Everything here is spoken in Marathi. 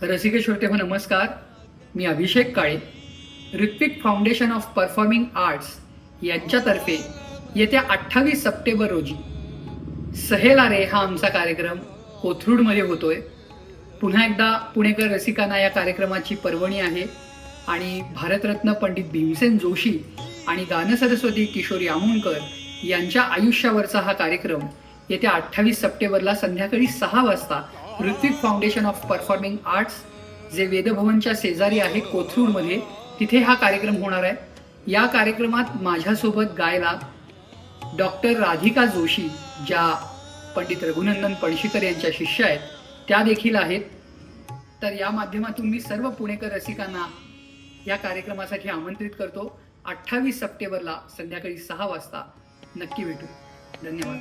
रसिक श्रोते हो नमस्कार. मी Abhishek Kale. Ritwik foundation of performing arts यांच्यातर्फे येत्या 28 सप्टेंबर रोजी सहेला रे हा आमचा कार्यक्रम कोथरूडमध्ये होतोय. पुन्हा एकदा पुणेकर रसिकांना या कार्यक्रमाची पर्वणी आहे आणि भारतरत्न पंडित भीमसेन जोशी आणि गानसरस्वती किशोरी आमोणकर यांच्या आयुष्यावरचा हा कार्यक्रम येत्या 28 सप्टेंबरला संध्याकाळी 6 वाजता Ritwik foundation of performing arts जे वेदभवनच्या शेजारी आहे कोथरूडमध्ये तिथे हा कार्यक्रम होणार आहे. या कार्यक्रमात माझ्यासोबत गायला डॉक्टर राधिका जोशी ज्या पंडित रघुनंदन पणशीकर यांच्या शिष्य आहेत त्या देखील आहेत. तर या माध्यमातून मी सर्व पुणेकर रसिकांना या कार्यक्रमासाठी आमंत्रित करतो. 28 सप्टेंबरला संध्याकाळी 6 वाजता नक्की भेटू. धन्यवाद.